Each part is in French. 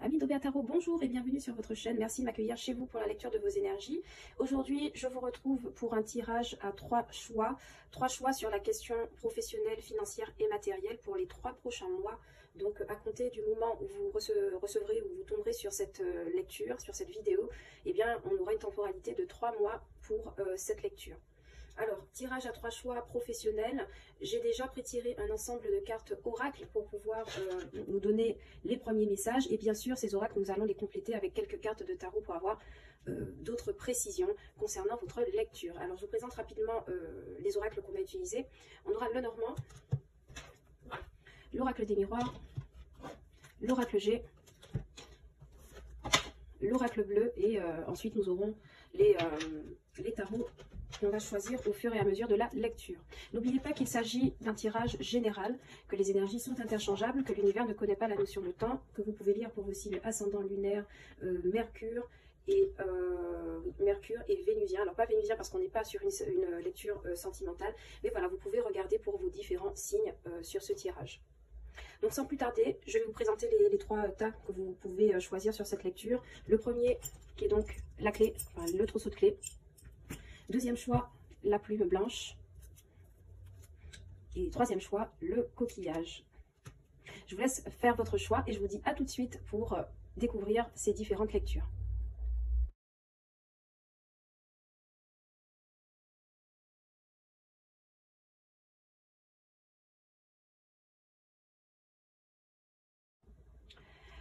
Amis d'Aubert Tarot, bonjour et bienvenue sur votre chaîne. Merci de m'accueillir chez vous pour la lecture de vos énergies. Aujourd'hui, je vous retrouve pour un tirage à trois choix sur la question professionnelle, financière et matérielle pour les 3 prochains mois. Donc, à compter du moment où vous recevrez ou vous tomberez sur cette lecture, sur cette vidéo, eh bien, on aura une temporalité de 3 mois pour cette lecture. Alors, tirage à 3 choix professionnels. J'ai déjà pré-tiré un ensemble de cartes oracles pour pouvoir nous donner les premiers messages. Et bien sûr, ces oracles, nous allons les compléter avec quelques cartes de tarot pour avoir d'autres précisions concernant votre lecture. Alors, je vous présente rapidement les oracles qu'on a utilisés. On aura le Normand, l'oracle des miroirs, l'oracle G, l'oracle bleu et ensuite nous aurons les tarots qu'on va choisir au fur et à mesure de la lecture. N'oubliez pas qu'il s'agit d'un tirage général, que les énergies sont interchangeables, que l'univers ne connaît pas la notion de temps, que vous pouvez lire pour vos signes ascendant lunaire, Mercure et Vénusien. Alors pas Vénusien parce qu'on n'est pas sur une lecture sentimentale, mais voilà, vous pouvez regarder pour vos différents signes sur ce tirage. Donc sans plus tarder, je vais vous présenter les 3 tas que vous pouvez choisir sur cette lecture. Le premier qui est donc la clé, enfin, le trousseau de clés. Deuxième choix, la plume blanche. Et troisième choix, le coquillage. Je vous laisse faire votre choix et je vous dis à tout de suite pour découvrir ces différentes lectures.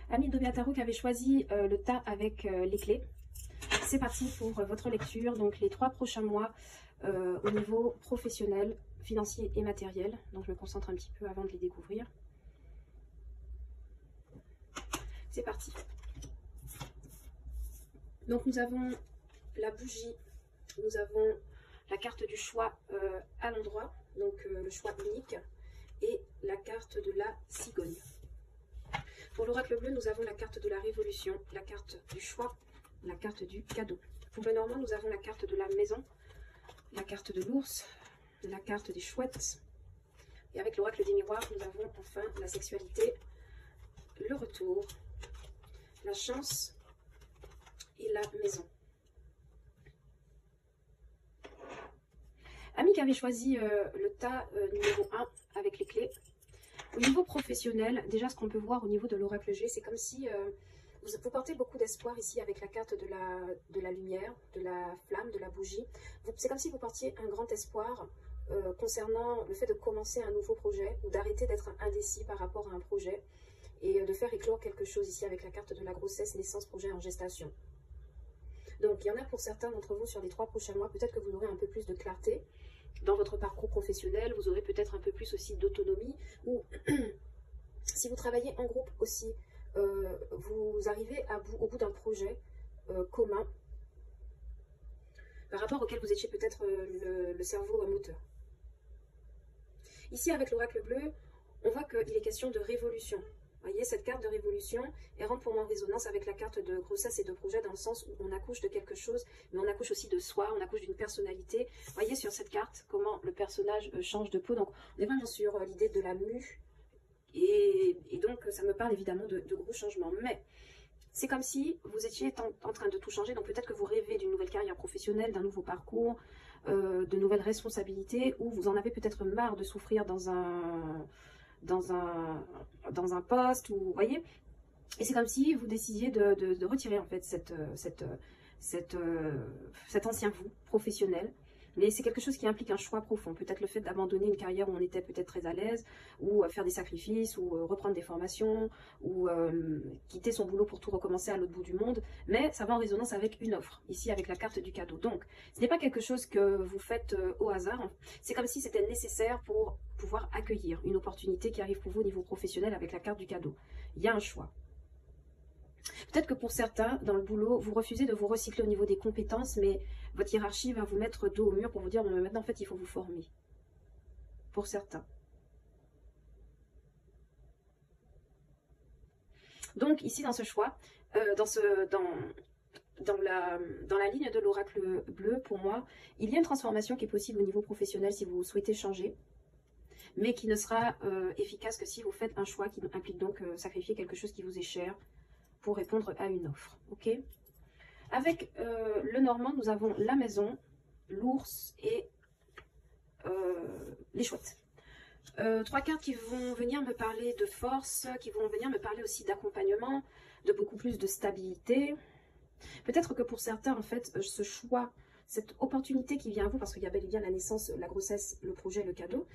Amis d'Aubert Tarot qui avait choisi le tas avec les clés. C'est parti pour votre lecture, donc les 3 prochains mois au niveau professionnel, financier et matériel. Donc je me concentre un petit peu avant de les découvrir. C'est parti. Donc nous avons la bougie, nous avons la carte du choix à l'endroit, donc le choix unique, et la carte de la cigogne. Pour l'oracle bleu, nous avons la carte de la révolution, la carte du choix, la carte du cadeau. Pour le normand, nous avons la carte de la maison, la carte de l'ours, la carte des chouettes. Et avec l'oracle des miroirs, nous avons enfin la sexualité, le retour, la chance et la maison. Amis qui avaient choisi le tas numéro 1 avec les clés. Au niveau professionnel, déjà ce qu'on peut voir au niveau de l'oracle G, c'est comme si vous portez beaucoup d'espoir ici avec la carte de la lumière, de la flamme, de la bougie. C'est comme si vous portiez un grand espoir concernant le fait de commencer un nouveau projet ou d'arrêter d'être indécis par rapport à un projet et de faire éclore quelque chose ici avec la carte de la grossesse, naissance, projet en gestation. Donc il y en a pour certains d'entre vous sur les 3 prochains mois, peut-être que vous aurez un peu plus de clarté dans votre parcours professionnel, vous aurez peut-être un peu plus aussi d'autonomie, ou si vous travaillez en groupe aussi, vous arrivez au bout d'un projet commun par rapport auquel vous étiez peut-être le cerveau moteur. Ici avec l'oracle bleu, on voit qu'il est question de révolution. Vous voyez, cette carte de révolution, elle rentre pour moi en résonance avec la carte de grossesse et de projet dans le sens où on accouche de quelque chose, mais on accouche aussi de soi, on accouche d'une personnalité. Vous voyez sur cette carte comment le personnage change de peau. Donc on est vraiment sur l'idée de la mue et donc ça me parle évidemment de gros changements. Mais c'est comme si vous étiez en train de tout changer, donc peut-être que vous rêvez d'une nouvelle carrière professionnelle, d'un nouveau parcours, de nouvelles responsabilités, ou vous en avez peut-être marre de souffrir dans un poste, ou vous voyez, et c'est comme si vous décidiez de retirer en fait cet ancien vous professionnel, mais c'est quelque chose qui implique un choix profond, peut-être le fait d'abandonner une carrière où on était peut-être très à l'aise, ou faire des sacrifices, ou reprendre des formations, ou quitter son boulot pour tout recommencer à l'autre bout du monde, mais ça va en résonance avec une offre, ici avec la carte du cadeau. Donc ce n'est pas quelque chose que vous faites au hasard, c'est comme si c'était nécessaire pour pouvoir accueillir une opportunité qui arrive pour vous au niveau professionnel avec la carte du cadeau. Il y a un choix. Peut-être que pour certains, dans le boulot, vous refusez de vous recycler au niveau des compétences, mais votre hiérarchie va vous mettre dos au mur pour vous dire, bon, maintenant, en fait, il faut vous former. Pour certains. Donc, ici, dans ce choix, dans la ligne de l'oracle bleu, pour moi, il y a une transformation qui est possible au niveau professionnel si vous souhaitez changer, mais qui ne sera efficace que si vous faites un choix qui implique donc sacrifier quelque chose qui vous est cher, pour répondre à une offre. Ok. Avec le Normand, nous avons la maison, l'ours et les chouettes. Trois cartes qui vont venir me parler de force, qui vont venir me parler aussi d'accompagnement, de beaucoup plus de stabilité. Peut-être que pour certains, en fait, ce choix, cette opportunité qui vient à vous, parce qu'il y a bel et bien la naissance, la grossesse, le projet, le cadeau,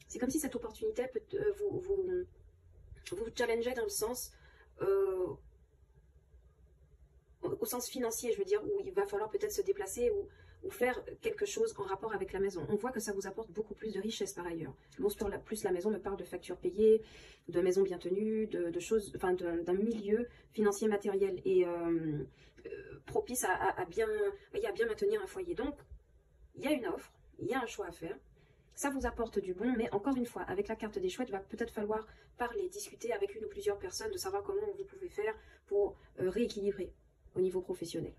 c'est comme si cette opportunité peut, vous challengeait dans le sens, au sens financier, je veux dire, où il va falloir peut-être se déplacer ou faire quelque chose en rapport avec la maison. On voit que ça vous apporte beaucoup plus de richesse par ailleurs. Bon, plus la maison me parle de factures payées, de maisons bien tenues, de choses, enfin d'un milieu financier matériel et propice à bien maintenir un foyer. Donc, il y a une offre, il y a un choix à faire. Ça vous apporte du bon, mais encore une fois, avec la carte des chouettes, il va peut-être falloir parler, discuter avec une ou plusieurs personnes, de savoir comment vous pouvez faire pour rééquilibrer au niveau professionnel.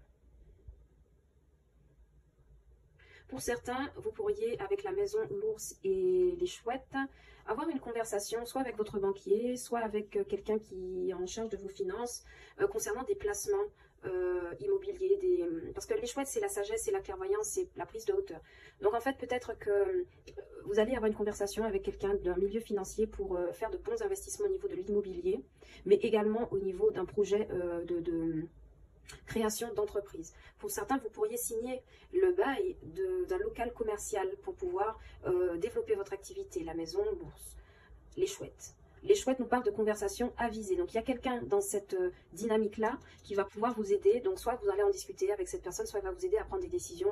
Pour certains, vous pourriez, avec la maison, l'ours et les chouettes, avoir une conversation, soit avec votre banquier, soit avec quelqu'un qui est en charge de vos finances, concernant des placements immobiliers. Parce que les chouettes, c'est la sagesse, c'est la clairvoyance, c'est la prise de hauteur. Donc en fait, peut-être que vous allez avoir une conversation avec quelqu'un d'un milieu financier pour faire de bons investissements au niveau de l'immobilier, mais également au niveau d'un projet de création d'entreprise. Pour certains, vous pourriez signer le bail d'un local commercial pour pouvoir développer votre activité, la maison, bourse. Les chouettes. Les chouettes nous parlent de conversations avisées. Donc, il y a quelqu'un dans cette dynamique-là qui va pouvoir vous aider. Donc, soit vous allez en discuter avec cette personne, soit elle va vous aider à prendre des décisions,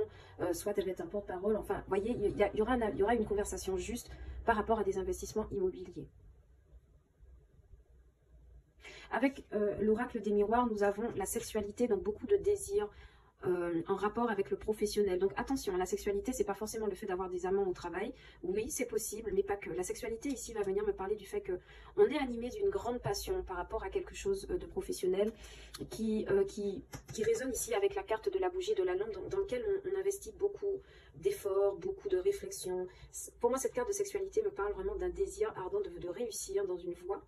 soit elle va être un porte-parole. Enfin, vous voyez, il y aura une conversation juste par rapport à des investissements immobiliers. Avec l'oracle des miroirs, nous avons la sexualité, donc beaucoup de désirs en rapport avec le professionnel. Donc attention, la sexualité, c'est pas forcément le fait d'avoir des amants au travail. Oui, c'est possible, mais pas que. La sexualité ici va venir me parler du fait qu'on est animé d'une grande passion par rapport à quelque chose de professionnel qui résonne ici avec la carte de la bougie et de la lampe dans lequel on investit beaucoup d'efforts, beaucoup de réflexion. Pour moi, cette carte de sexualité me parle vraiment d'un désir ardent de réussir dans une voie.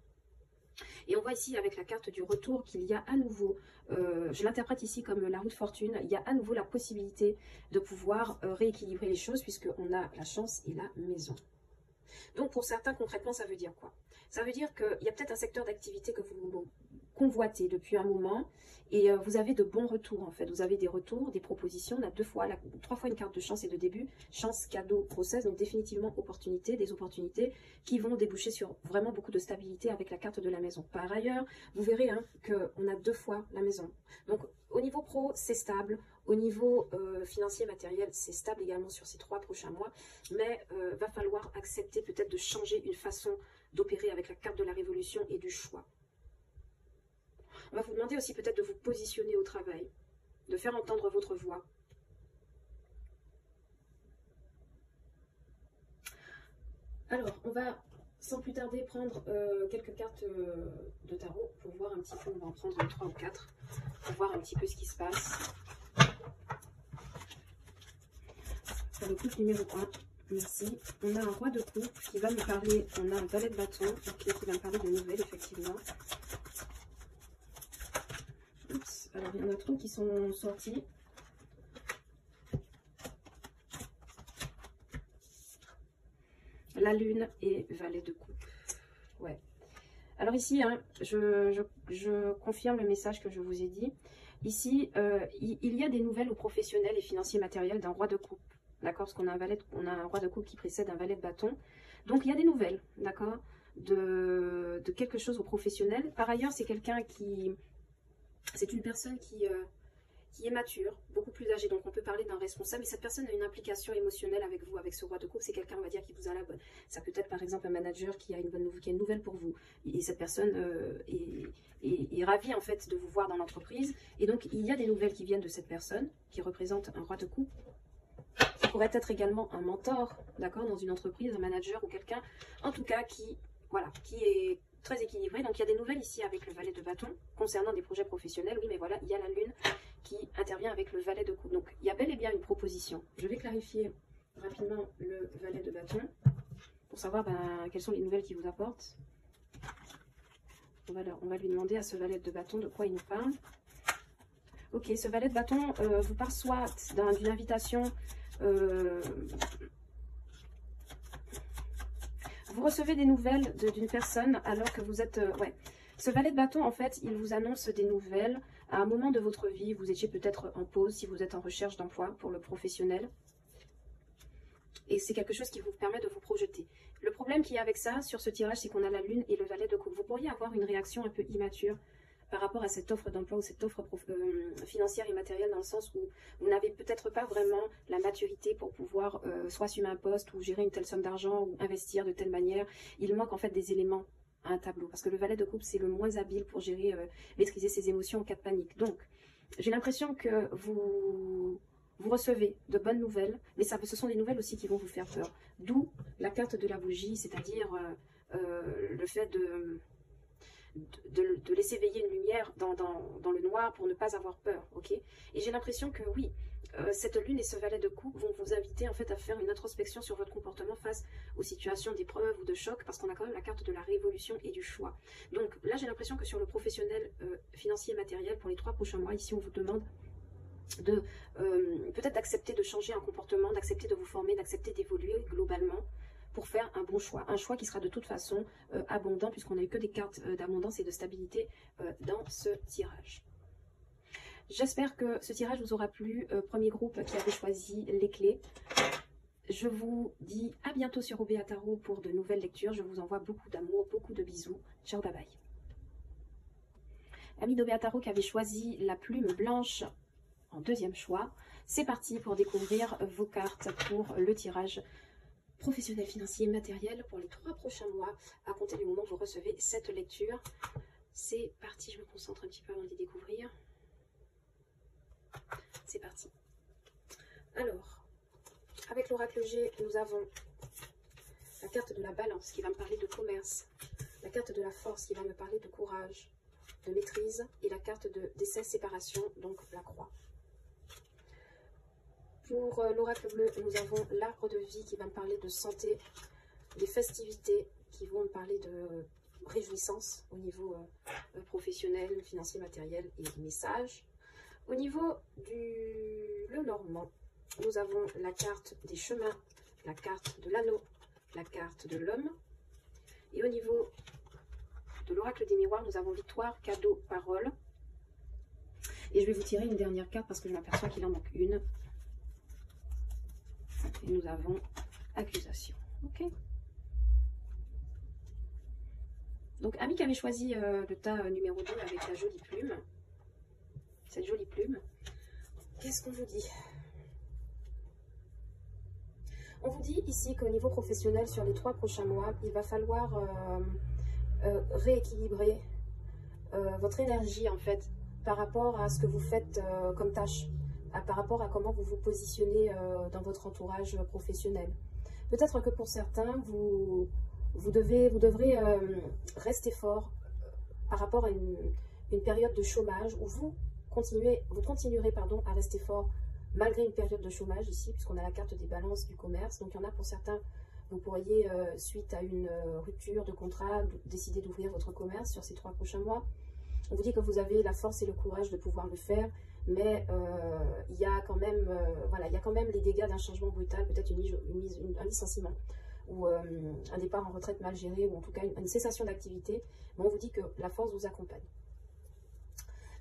Et on voit ici avec la carte du retour qu'il y a à nouveau, je l'interprète ici comme la roue de fortune, il y a à nouveau la possibilité de pouvoir rééquilibrer les choses puisqu'on a la chance et la maison. Donc pour certains, concrètement, ça veut dire quoi? Ça veut dire qu'il y a peut-être un secteur d'activité que vous convoitez depuis un moment et vous avez de bons retours en fait. Vous avez des retours, des propositions. On a trois fois une carte de chance et de début. Chance, cadeau, grossesse. Donc définitivement opportunités, des opportunités qui vont déboucher sur vraiment beaucoup de stabilité avec la carte de la maison. Par ailleurs, vous verrez qu'on a 2 fois la maison. Donc au niveau pro, c'est stable. Au niveau financier, matériel, c'est stable également sur ces 3 prochains mois. Mais va falloir accepter peut-être de changer une façon d'opérer avec la carte de la révolution et du choix. On va vous demander aussi peut-être de vous positionner au travail, de faire entendre votre voix. Alors, on va sans plus tarder prendre quelques cartes de tarot pour voir un petit peu, on va en prendre 3 ou 4, pour voir un petit peu ce qui se passe. Pour le couple numéro 1, merci. On a un roi de coupe qui va me parler, on a un valet de bâton qui va me parler de nouvelles, effectivement. Oups, alors il y en a trop qui sont sortis. La lune et valet de coupe. Ouais. Alors ici, je confirme le message que je vous ai dit. Ici, il y a des nouvelles aux professionnels et financiers matériels d'un roi de coupe. D'accord? Parce qu'on a un roi de coupe qui précède un valet de bâton. Donc il y a des nouvelles, d'accord? De quelque chose aux professionnels. Par ailleurs, c'est quelqu'un qui... C'est une personne qui est mature, beaucoup plus âgée, donc on peut parler d'un responsable, mais cette personne a une implication émotionnelle avec vous, avec ce roi de coupe, c'est quelqu'un, on va dire, qui vous a la bonne. Ça peut être par exemple un manager qui a une nouvelle pour vous, et cette personne est ravie en fait de vous voir dans l'entreprise, et donc il y a des nouvelles qui viennent de cette personne, qui représente un roi de coupe, qui pourrait être également un mentor, d'accord, dans une entreprise, un manager ou quelqu'un, en tout cas qui est très équilibré. Donc il y a des nouvelles ici avec le valet de bâton concernant des projets professionnels. Oui, mais voilà, il y a la lune qui intervient avec le valet de coupe. Donc il y a bel et bien une proposition. Je vais clarifier rapidement le valet de bâton pour savoir quelles sont les nouvelles qui vous apportent. On va lui demander à ce valet de bâton de quoi il nous parle. Ok, ce valet de bâton vous parle soit d'une invitation. Vous recevez des nouvelles d'une personne alors que vous êtes... ouais. Ce valet de bâton, en fait, il vous annonce des nouvelles à un moment de votre vie. Vous étiez peut-être en pause si vous êtes en recherche d'emploi pour le professionnel. Et c'est quelque chose qui vous permet de vous projeter. Le problème qu'il y a avec ça, sur ce tirage, c'est qu'on a la lune et le valet de coupe. Vous pourriez avoir une réaction un peu immature par rapport à cette offre d'emploi ou cette offre financière et matérielle, dans le sens où vous n'avez peut-être pas vraiment la maturité pour pouvoir soit assumer un poste ou gérer une telle somme d'argent ou investir de telle manière. Il manque en fait des éléments à un tableau, parce que le valet de coupe, c'est le moins habile pour gérer, maîtriser ses émotions en cas de panique. Donc, j'ai l'impression que vous recevez de bonnes nouvelles, mais ce sont des nouvelles aussi qui vont vous faire peur. D'où la carte de la bougie, c'est-à-dire le fait de laisser veiller une lumière dans le noir pour ne pas avoir peur, ok? Et j'ai l'impression que oui, cette lune et ce valet de coupe vont vous inviter en fait à faire une introspection sur votre comportement face aux situations d'épreuve ou de choc, parce qu'on a quand même la carte de la révolution et du choix. Donc là, j'ai l'impression que sur le professionnel, financier et matériel, pour les 3 prochains mois, ici on vous demande de peut-être d'accepter de changer un comportement, d'accepter de vous former, d'accepter d'évoluer globalement pour faire un bon choix. Un choix qui sera de toute façon abondant, puisqu'on n'a eu que des cartes d'abondance et de stabilité dans ce tirage. J'espère que ce tirage vous aura plu. Premier groupe qui avait choisi les clés. Je vous dis à bientôt sur Obéa Tarot pour de nouvelles lectures. Je vous envoie beaucoup d'amour, beaucoup de bisous. Ciao, bye bye. Amis d'Obéa Tarot qui avait choisi la plume blanche en deuxième choix, c'est parti pour découvrir vos cartes pour le tirage professionnel, financier, matériel pour les 3 prochains mois à compter du moment où vous recevez cette lecture. C'est parti, je me concentre un petit peu avant de les découvrir. C'est parti. Alors, avec l'oracle G, nous avons la carte de la balance qui va me parler de commerce, la carte de la force qui va me parler de courage, de maîtrise, et la carte de décès, séparation, donc la croix. Pour l'oracle bleu, nous avons l'arbre de vie qui va me parler de santé, des festivités qui vont me parler de réjouissance au niveau professionnel, financier, matériel et message. Au niveau du Lenormand, nous avons la carte des chemins, la carte de l'anneau, la carte de l'homme. Et au niveau de l'oracle des miroirs, nous avons victoire, cadeau, parole. Et je vais vous tirer une dernière carte parce que je m'aperçois qu'il en manque une. Et nous avons accusation. Ok. Donc, ami qui avait choisi le tas numéro 2 avec la jolie plume, cette jolie plume, qu'est-ce qu'on vous dit? On vous dit ici qu'au niveau professionnel, sur les 3 prochains mois, il va falloir rééquilibrer votre énergie, en fait, par rapport à ce que vous faites comme tâche, par rapport à comment vous vous positionnez dans votre entourage professionnel. Peut-être que pour certains, vous devrez rester fort par rapport à une période de chômage où vous continuerez à rester fort malgré une période de chômage ici, puisqu'on a la carte des balances du commerce. Donc il y en a pour certains, vous pourriez, suite à une rupture de contrat, décider d'ouvrir votre commerce sur ces 3 prochains mois. On vous dit que vous avez la force et le courage de pouvoir le faire, mais il y a quand même, voilà, il y a quand même les dégâts d'un changement brutal, peut-être un licenciement, ou un départ en retraite mal géré, ou en tout cas une cessation d'activité. Mais on vous dit que la force vous accompagne.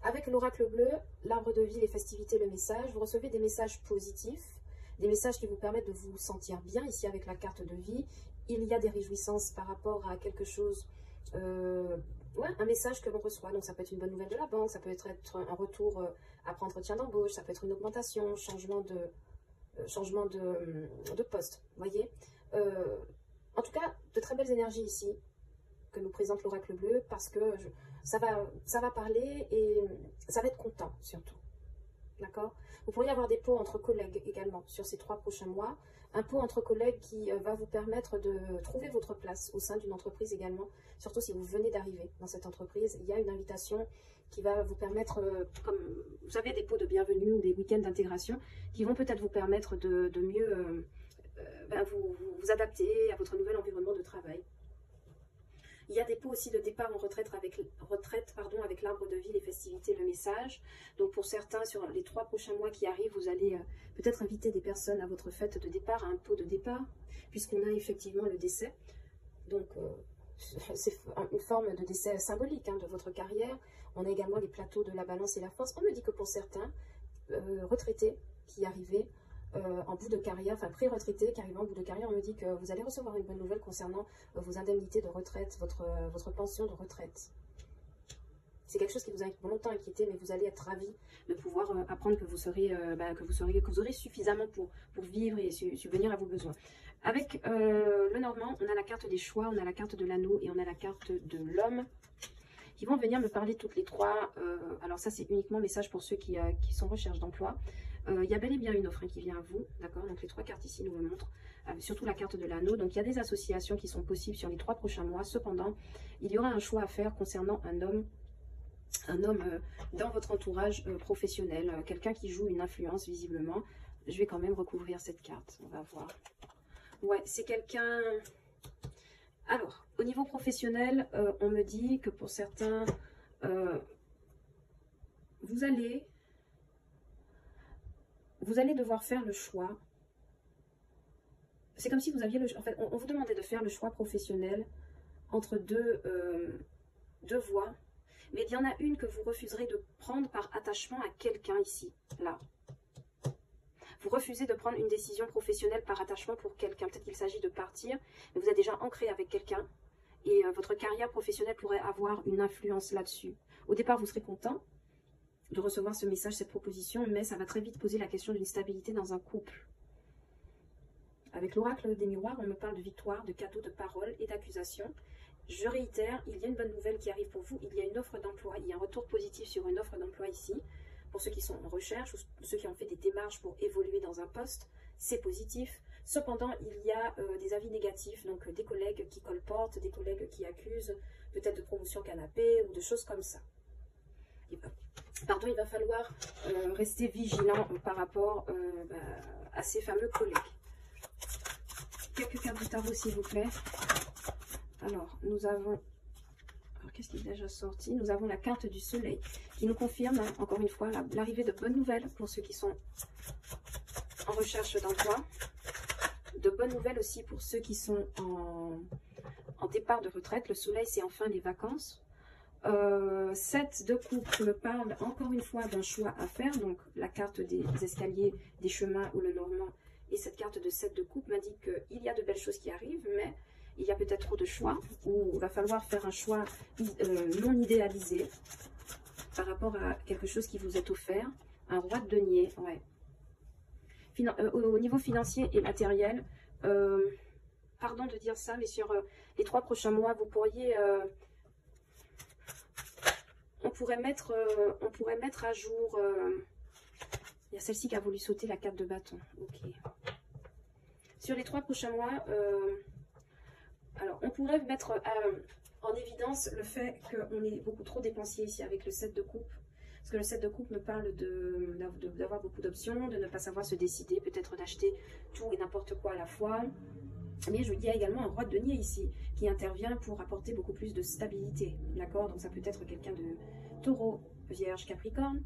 Avec l'oracle bleu, l'arbre de vie, les festivités, le message, vous recevez des messages positifs, des messages qui vous permettent de vous sentir bien. Ici, avec la carte de vie, il y a des réjouissances par rapport à quelque chose, un message que l'on reçoit. Donc, ça peut être une bonne nouvelle de la banque, ça peut être un retour après entretien d'embauche, ça peut être une augmentation, changement de poste, vous voyez. En tout cas, de très belles énergies ici que nous présente l'oracle bleu, parce que ça va parler et ça va être content surtout. D'accord? Vous pourriez avoir des pots entre collègues également sur ces 3 prochains mois. Un pot entre collègues qui va vous permettre de trouver votre place au sein d'une entreprise également. Surtout si vous venez d'arriver dans cette entreprise, il y a une invitation qui va vous permettre, comme vous savez, des pots de bienvenue ou des week-ends d'intégration qui vont peut-être vous permettre de mieux vous adapter à votre nouvel environnement de travail. Il y a des pots aussi de départ en retraite avec l'arbre de vie, les festivités, le message. Donc pour certains, sur les 3 prochains mois qui arrivent, vous allez peut-être inviter des personnes à votre fête de départ, à un pot de départ, puisqu'on a effectivement le décès. Donc c'est une forme de décès symbolique hein, de votre carrière. On a également les plateaux de la balance et la force. On me dit que pour certains retraités qui arrivaient en bout de carrière, enfin pré-retraité qui arrive en bout de carrière, on me dit que vous allez recevoir une bonne nouvelle concernant vos indemnités de retraite, votre pension de retraite. C'est quelque chose qui vous a longtemps inquiété, mais vous allez être ravi de pouvoir apprendre que vous aurez suffisamment pour vivre et subvenir à vos besoins. Avec le Normand, on a la carte des choix, on a la carte de l'anneau et on a la carte de l'homme, qui vont venir me parler toutes les 3. Alors ça, c'est uniquement message pour ceux qui sont en recherche d'emploi. Il y a bel et bien une offre hein, qui vient à vous, d'accord? Donc les 3 cartes ici nous le montrent, surtout la carte de l'anneau. Donc il y a des associations qui sont possibles sur les 3 prochains mois. Cependant, il y aura un choix à faire concernant un homme dans votre entourage professionnel, quelqu'un qui joue une influence visiblement. Je vais quand même recouvrir cette carte, on va voir. Ouais, c'est quelqu'un... Alors, au niveau professionnel, on me dit que pour certains, vous allez devoir faire le choix. C'est comme si vous aviez le choix. En fait, on vous demandait de faire le choix professionnel entre deux voies. Mais il y en a une que vous refuserez de prendre par attachement à quelqu'un ici, là. Vous refusez de prendre une décision professionnelle par attachement pour quelqu'un. Peut-être qu'il s'agit de partir, mais vous êtes déjà ancré avec quelqu'un. Et votre carrière professionnelle pourrait avoir une influence là-dessus. Au départ, vous serez content de recevoir ce message, cette proposition, mais ça va très vite poser la question d'une stabilité dans un couple. Avec l'oracle des miroirs, on me parle de victoire, de cadeaux, de paroles et d'accusations. Je réitère, il y a une bonne nouvelle qui arrive pour vous, il y a une offre d'emploi, il y a un retour positif sur une offre d'emploi ici. Pour ceux qui sont en recherche ou ceux qui ont fait des démarches pour évoluer dans un poste, c'est positif. Cependant, il y a des avis négatifs, donc des collègues qui colportent, des collègues qui accusent, peut-être de promotion canapé ou de choses comme ça. Pardon, il va falloir rester vigilant par rapport à ces fameux collègues. Quelques cartes du tarot, s'il vous plaît. Alors, nous avons... Qu'est-ce qui est déjà sorti? Nous avons la carte du soleil qui nous confirme, hein, encore une fois, l'arrivée de bonnes nouvelles pour ceux qui sont en recherche d'emploi. De bonnes nouvelles aussi pour ceux qui sont en départ de retraite. Le soleil, c'est enfin les vacances. 7 de coupe me parle encore une fois d'un choix à faire. Donc, la carte des escaliers, des chemins ou le normand. Et cette carte de 7 de coupe m'indique qu'il y a de belles choses qui arrivent, mais il y a peut-être trop de choix, où il va falloir faire un choix non idéalisé par rapport à quelque chose qui vous est offert. Un roi de denier, ouais. Au niveau financier et matériel, pardon de dire ça, mais sur les 3 prochains mois, vous pourriez... on pourrait mettre à jour... il y a celle-ci qui a voulu sauter la carte de bâton. Ok. Sur les 3 prochains mois... alors, on pourrait mettre en évidence le fait qu'on est beaucoup trop dépensier ici avec le 7 de coupe. Parce que le 7 de coupe me parle d'avoir beaucoup d'options, de ne pas savoir se décider, peut-être d'acheter tout et n'importe quoi à la fois. Mais il y a également un roi de denier ici qui intervient pour apporter beaucoup plus de stabilité. D'accord? Donc ça peut être quelqu'un de taureau, vierge, capricorne,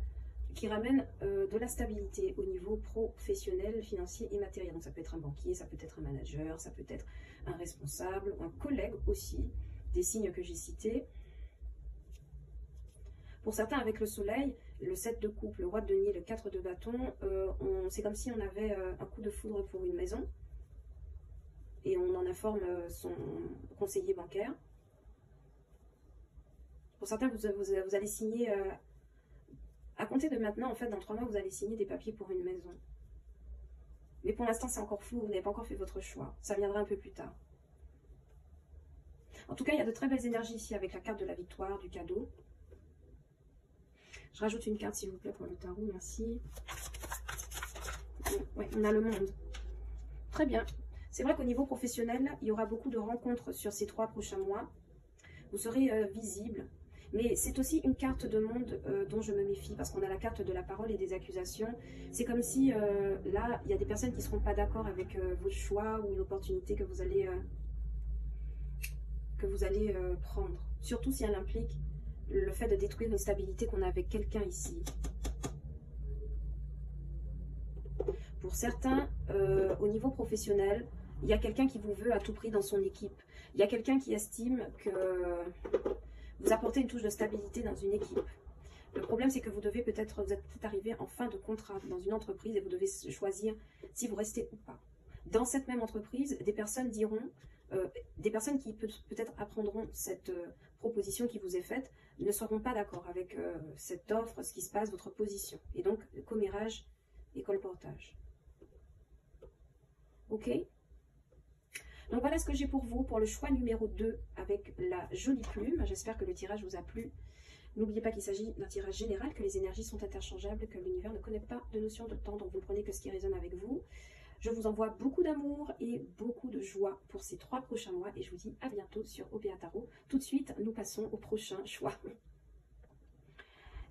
qui ramène de la stabilité au niveau professionnel, financier et matériel. Donc ça peut être un banquier, ça peut être un manager, ça peut être un responsable, un collègue aussi, des signes que j'ai cités. Pour certains, avec le soleil, le 7 de coupe, le roi de denier, le 4 de bâton, c'est comme si on avait un coup de foudre pour une maison et on en informe son conseiller bancaire. Pour certains, vous allez signer... à compter de maintenant, en fait, dans 3 mois, vous allez signer des papiers pour une maison. Mais pour l'instant, c'est encore flou, vous n'avez pas encore fait votre choix. Ça viendra un peu plus tard. En tout cas, il y a de très belles énergies ici avec la carte de la victoire, du cadeau. Je rajoute une carte, s'il vous plaît, pour le tarot, merci. Oui, on a le monde. Très bien. C'est vrai qu'au niveau professionnel, il y aura beaucoup de rencontres sur ces 3 prochains mois. Vous serez visible. Mais c'est aussi une carte de monde dont je me méfie, parce qu'on a la carte de la parole et des accusations. C'est comme si, là, il y a des personnes qui ne seront pas d'accord avec vos choix ou une opportunité que vous allez que vous allez prendre. Surtout si elle implique le fait de détruire une stabilité qu'on a avec quelqu'un ici. Pour certains, au niveau professionnel, il y a quelqu'un qui vous veut à tout prix dans son équipe. Il y a quelqu'un qui estime que vous apportez une touche de stabilité dans une équipe. Le problème, c'est que vous êtes peut-être arrivé en fin de contrat dans une entreprise et vous devez choisir si vous restez ou pas. Dans cette même entreprise, des personnes diront, des personnes qui peut-être apprendront cette proposition qui vous est faite, ne seront pas d'accord avec cette offre, ce qui se passe, votre position. Et donc, commérage et colportage. Ok? Donc voilà ce que j'ai pour vous pour le choix numéro 2 avec la jolie plume. J'espère que le tirage vous a plu. N'oubliez pas qu'il s'agit d'un tirage général, que les énergies sont interchangeables, que l'univers ne connaît pas de notion de temps, donc vous ne prenez que ce qui résonne avec vous. Je vous envoie beaucoup d'amour et beaucoup de joie pour ces 3 prochains mois et je vous dis à bientôt sur OBA Tarot. Tout de suite, nous passons au prochain choix.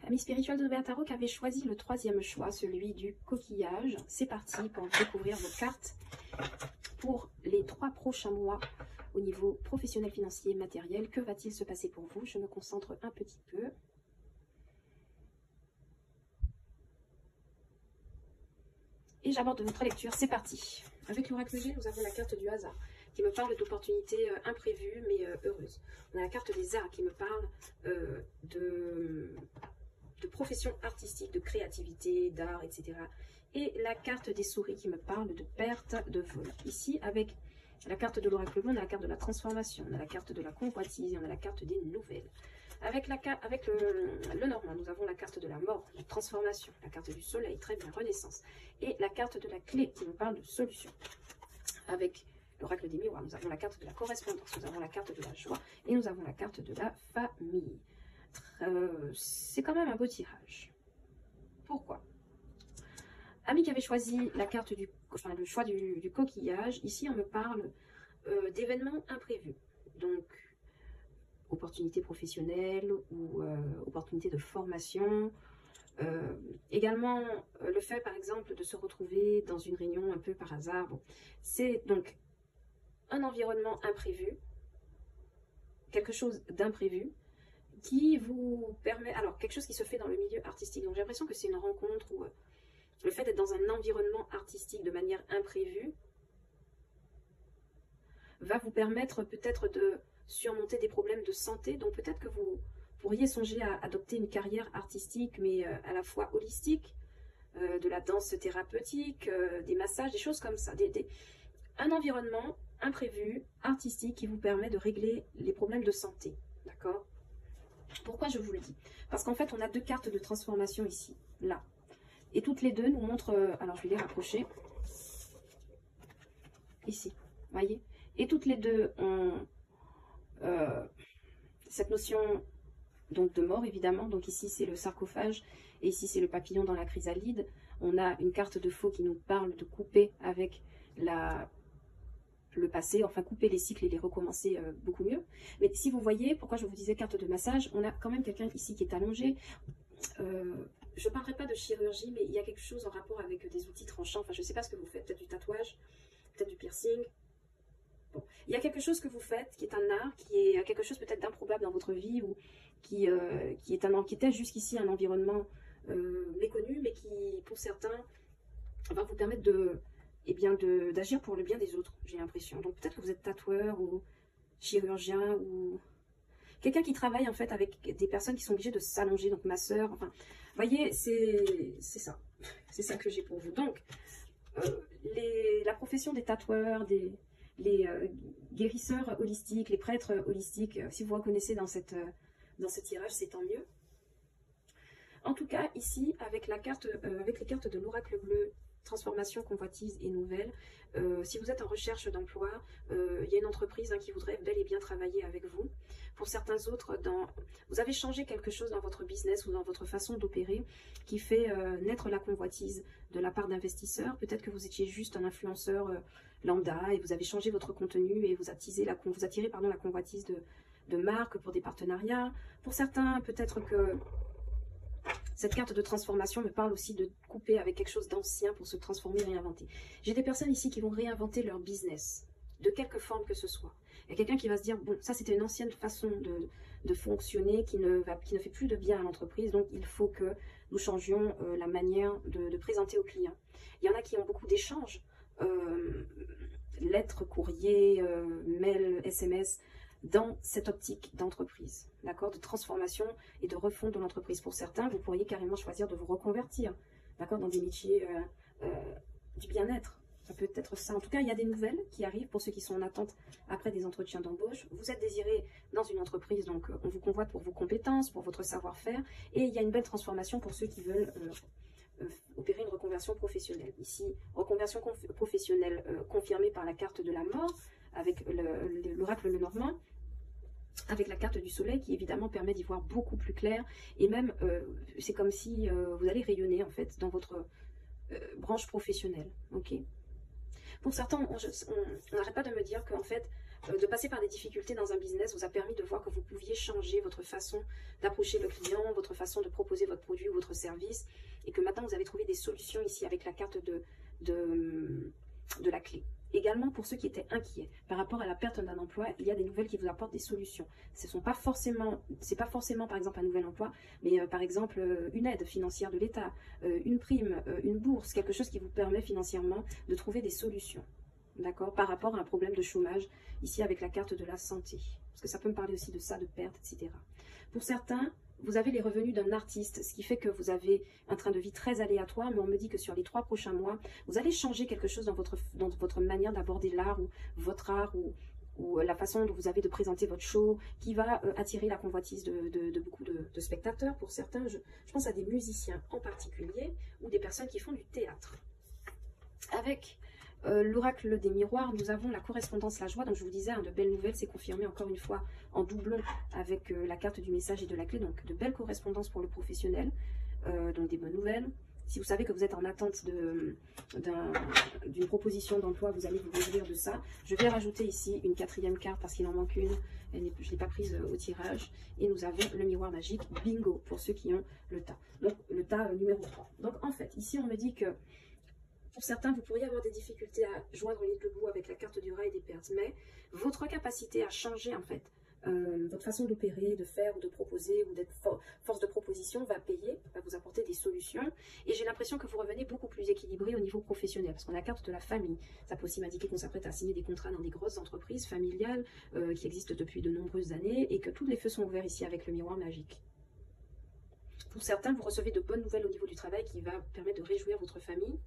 Amis spirituels de OBA Tarot qui avait choisi le 3e choix, celui du coquillage. C'est parti pour découvrir vos cartes pour les 3 prochains mois au niveau professionnel, financier, matériel. Que va-t-il se passer pour vous? Je me concentre un petit peu. Et j'aborde votre lecture, c'est parti. Avec l'oracle G, nous avons la carte du hasard, qui me parle d'opportunités imprévues, mais heureuses. On a la carte des arts, qui me parle de profession artistique, de créativité, d'art, etc. Et la carte des souris, qui me parle de perte, de vol. Ici, avec la carte de l'oracle bleu, on a la carte de la transformation, on a la carte de la convoitise, et on a la carte des nouvelles. Avec le normand, nous avons la carte de la mort, la transformation, la carte du soleil, très bien, renaissance. Et la carte de la clé qui nous parle de solution. Avec l'oracle des miroirs, nous avons la carte de la correspondance, nous avons la carte de la joie et nous avons la carte de la famille. C'est quand même un beau tirage. Pourquoi? Ami qui avait choisi la carte le choix du coquillage, ici on me parle d'événements imprévus. Donc, opportunités professionnelles ou opportunités de formation. Également, le fait, par exemple, de se retrouver dans une réunion un peu par hasard. Bon, c'est donc un environnement imprévu, quelque chose d'imprévu, qui vous permet... Alors, quelque chose qui se fait dans le milieu artistique. Donc, j'ai l'impression que c'est une rencontre où le fait d'être dans un environnement artistique de manière imprévue va vous permettre peut-être de surmonter des problèmes de santé. Donc, peut-être que vous pourriez songer à adopter une carrière artistique, mais à la fois holistique, de la danse thérapeutique, des massages, des choses comme ça. Un environnement imprévu, artistique, qui vous permet de régler les problèmes de santé. D'accord? Pourquoi je vous le dis? Parce qu'en fait, on a 2 cartes de transformation ici, là. Et toutes les 2 nous montrent... alors, je vais les rapprocher. Ici, voyez? Et toutes les 2 ont cette notion... donc de mort évidemment, donc ici c'est le sarcophage et ici c'est le papillon dans la chrysalide. On a une carte de faux qui nous parle de couper avec le passé, enfin couper les cycles et les recommencer beaucoup mieux. Mais si vous voyez, pourquoi je vous disais carte de massage, on a quand même quelqu'un ici qui est allongé. Je ne parlerai pas de chirurgie, mais il y a quelque chose en rapport avec des outils tranchants. Enfin, je ne sais pas ce que vous faites, peut-être du tatouage, peut-être du piercing. Bon. Il y a quelque chose que vous faites qui est un art, qui est quelque chose peut-être d'improbable dans votre vie ou qui était jusqu'ici un environnement méconnu, mais qui, pour certains, va vous permettre d'agir pour le bien des autres, j'ai l'impression. Donc peut-être que vous êtes tatoueur ou chirurgien ou quelqu'un qui travaille en fait avec des personnes qui sont obligées de s'allonger, donc masseur, enfin, vous voyez, c'est ça. C'est ça que j'ai pour vous. Donc, la profession des tatoueurs, les guérisseurs holistiques, les prêtres holistiques, si vous reconnaissez dans ce tirage, c'est tant mieux. En tout cas, ici, avec les cartes de l'oracle bleu, transformation, convoitise et nouvelle, si vous êtes en recherche d'emploi, il y a une entreprise qui voudrait bel et bien travailler avec vous. Pour certains autres, vous avez changé quelque chose dans votre business ou dans votre façon d'opérer qui fait naître la convoitise de la part d'investisseurs. Peut-être que vous étiez juste un influenceur lambda et vous avez changé votre contenu et vous attirez la convoitise de marques pour des partenariats. Pour certains, peut-être que cette carte de transformation me parle aussi de couper avec quelque chose d'ancien pour se transformer, réinventer. J'ai des personnes ici qui vont réinventer leur business. de quelque forme que ce soit. Il y a quelqu'un qui va se dire, bon, ça c'était une ancienne façon de fonctionner qui ne fait plus de bien à l'entreprise, donc il faut que nous changions la manière de présenter aux clients. Il y en a qui ont beaucoup d'échanges, lettres, courriers, mails, SMS, dans cette optique d'entreprise, d'accord, de transformation et de refonte de l'entreprise. Pour certains, vous pourriez carrément choisir de vous reconvertir, d'accord, dans des métiers du bien-être. Ça peut être ça. En tout cas, il y a des nouvelles qui arrivent pour ceux qui sont en attente après des entretiens d'embauche. Vous êtes désiré dans une entreprise, donc on vous convoite pour vos compétences, pour votre savoir-faire. Et il y a une belle transformation pour ceux qui veulent opérer une reconversion professionnelle. Ici, reconversion professionnelle confirmée par la carte de la mort, avec l'oracle Lenormand, avec la carte du soleil qui évidemment permet d'y voir beaucoup plus clair. Et même, c'est comme si vous allez rayonner en fait dans votre branche professionnelle. Ok. Pour certains, on n'arrête pas de me dire qu'en fait, de passer par des difficultés dans un business vous a permis de voir que vous pouviez changer votre façon d'approcher le client, votre façon de proposer votre produit ou votre service, et que maintenant vous avez trouvé des solutions ici avec la carte de la clé. Également, pour ceux qui étaient inquiets par rapport à la perte d'un emploi, il y a des nouvelles qui vous apportent des solutions. C'est pas forcément par exemple un nouvel emploi, mais par exemple une aide financière de l'État, une prime, une bourse, quelque chose qui vous permet financièrement de trouver des solutions. D'accord, par rapport à un problème de chômage, ici avec la carte de la santé. Parce que ça peut me parler aussi de ça, de perte, etc. Pour certains, vous avez les revenus d'un artiste, ce qui fait que vous avez un train de vie très aléatoire, mais on me dit que sur les 3 prochains mois, vous allez changer quelque chose dans votre manière d'aborder l'art, ou votre art, ou la façon dont vous avez de présenter votre show, qui va attirer la convoitise de beaucoup de spectateurs. Pour certains, je pense à des musiciens en particulier, ou des personnes qui font du théâtre. Avec l'oracle des miroirs, nous avons la correspondance, la joie. Donc je vous disais, de belles nouvelles, c'est confirmé encore une fois en doublon avec la carte du message et de la clé. Donc de belles correspondances pour le professionnel, donc des bonnes nouvelles. Si vous savez que vous êtes en attente d'une proposition d'emploi, vous allez vous réjouir de ça. Je vais rajouter ici une 4e carte parce qu'il en manque une. Je ne l'ai pas prise au tirage. Et nous avons le miroir magique, bingo, pour ceux qui ont le tas. Donc le tas numéro 3. Donc en fait, ici on me dit que pour certains, vous pourriez avoir des difficultés à joindre les deux bouts avec la carte du rat et des pertes, mais votre capacité à changer en fait votre façon d'opérer, de faire ou de proposer ou d'être force de proposition va payer, va vous apporter des solutions. Et j'ai l'impression que vous revenez beaucoup plus équilibré au niveau professionnel, parce qu'on a la carte de la famille. Ça peut aussi m'indiquer qu'on s'apprête à signer des contrats dans des grosses entreprises familiales qui existent depuis de nombreuses années et que tous les feux sont ouverts ici avec le miroir magique. Pour certains, vous recevez de bonnes nouvelles au niveau du travail qui va permettre de réjouir votre famille,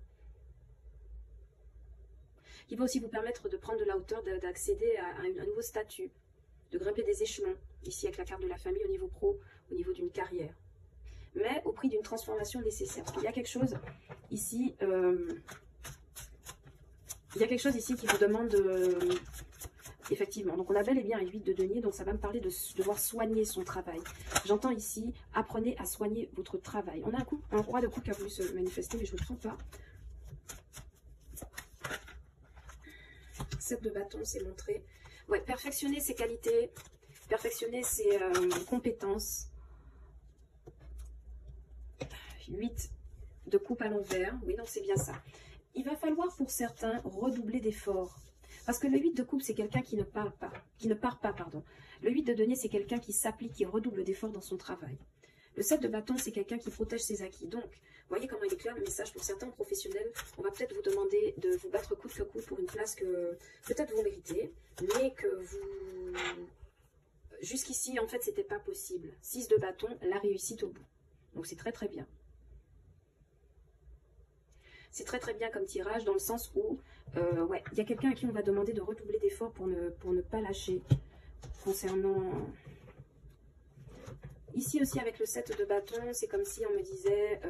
qui va aussi vous permettre de prendre de la hauteur, d'accéder à un nouveau statut, de grimper des échelons, ici avec la carte de la famille au niveau pro, au niveau d'une carrière. Mais au prix d'une transformation nécessaire. Parce qu'il y a quelque chose ici, qui vous demande, effectivement, donc on a bel et bien un 8 de denier, donc ça va me parler de devoir soigner son travail. J'entends ici, apprenez à soigner votre travail. On a un roi de coupe qui a voulu se manifester, mais je ne me trompe pas. 7 de bâton, c'est montré. Ouais, perfectionner ses qualités, perfectionner ses compétences. 8 de coupe à l'envers. Oui, donc c'est bien ça. Il va falloir pour certains redoubler d'efforts. Parce que le 8 de coupe, c'est quelqu'un qui ne part pas, pardon. Le 8 de denier, c'est quelqu'un qui s'applique, qui redouble d'efforts dans son travail. Le 7 de bâton, c'est quelqu'un qui protège ses acquis. Donc, vous voyez comment il est clair le message pour certains professionnels. On va peut-être vous demander de vous battre coûte que coûte pour une place que peut-être vous méritez, mais que vous... Jusqu'ici, en fait, c'était pas possible. 6 de bâton, la réussite au bout. Donc, c'est très très bien. C'est très très bien comme tirage dans le sens où, ouais, il y a quelqu'un à qui on va demander de redoubler d'efforts pour ne pas lâcher concernant... Ici aussi avec le 7 de bâton, c'est comme si on me disait,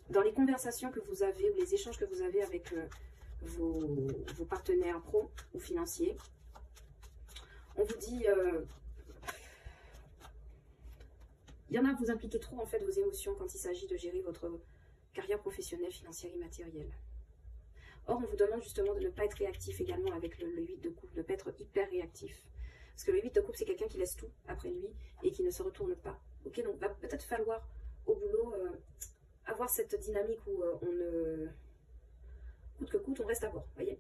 dans les conversations que vous avez ou les échanges que vous avez avec vos partenaires pro ou financiers, on vous dit, il y en a, vous impliquez trop en fait vos émotions quand il s'agit de gérer votre carrière professionnelle, financière et matérielle. Or, on vous demande justement de ne pas être réactif également avec le 8 de coupe, de ne pas être hyper réactif. Parce que le 8 de coupe, c'est quelqu'un qui laisse tout après lui et qui ne se retourne pas. Ok, donc va peut-être falloir au boulot avoir cette dynamique où on ne... coûte que coûte, on reste à bord, voyez.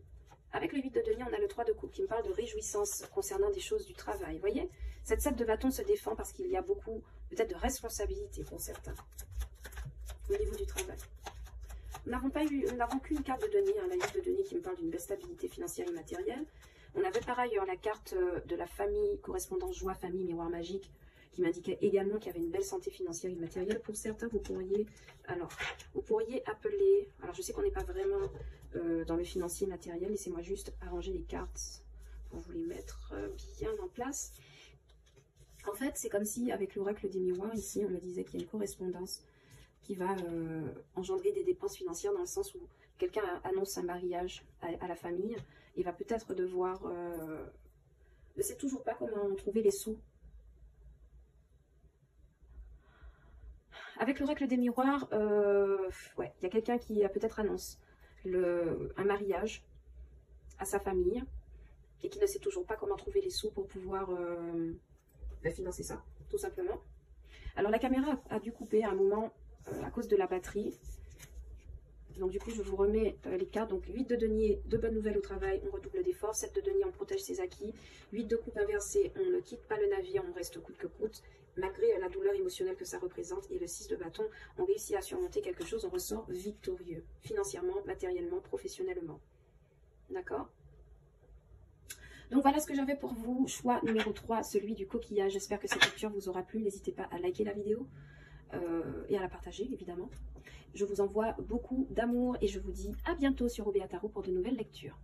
Avec le 8 de denier, on a le 3 de coupe qui me parle de réjouissance concernant des choses du travail. Vous voyez, cette 7 de bâton se défend parce qu'il y a beaucoup, peut-être, de responsabilités pour certains au niveau du travail. Nous n'avons qu'une carte de denier, hein, la 8 de denier qui me parle d'une belle stabilité financière et matérielle. On avait par ailleurs la carte de la famille, correspondance joie, famille, miroir magique, qui m'indiquait également qu'il y avait une belle santé financière et matérielle. Pour certains, vous pourriez appeler, alors je sais qu'on n'est pas vraiment dans le financier matériel, laissez-moi juste arranger les cartes pour vous les mettre bien en place. En fait, c'est comme si, avec l'oracle des miroirs, ici, on me disait qu'il y a une correspondance qui va engendrer des dépenses financières dans le sens où quelqu'un annonce un mariage à la famille et va peut-être devoir... ne sait toujours pas comment trouver les sous. Avec l'oracle des miroirs, ouais, il y a quelqu'un qui peut-être annonce un mariage à sa famille et qui ne sait toujours pas comment trouver les sous pour pouvoir financer ça, tout simplement. Alors la caméra a dû couper à un moment à cause de la batterie. Donc du coup, je vous remets les cartes. Donc 8 de denier, de bonnes nouvelles au travail, on redouble d'efforts. 7 de denier, on protège ses acquis. 8 de coupe inversé, on ne quitte pas le navire, on reste coûte que coûte, malgré la douleur émotionnelle que ça représente. Et le 6 de bâton, on réussit à surmonter quelque chose, on ressort victorieux, financièrement, matériellement, professionnellement. D'accord? Donc voilà ce que j'avais pour vous. Choix numéro 3, celui du coquillage. J'espère que cette lecture vous aura plu. N'hésitez pas à liker la vidéo et à la partager, évidemment. Je vous envoie beaucoup d'amour et je vous dis à bientôt sur Obéa Tarot pour de nouvelles lectures.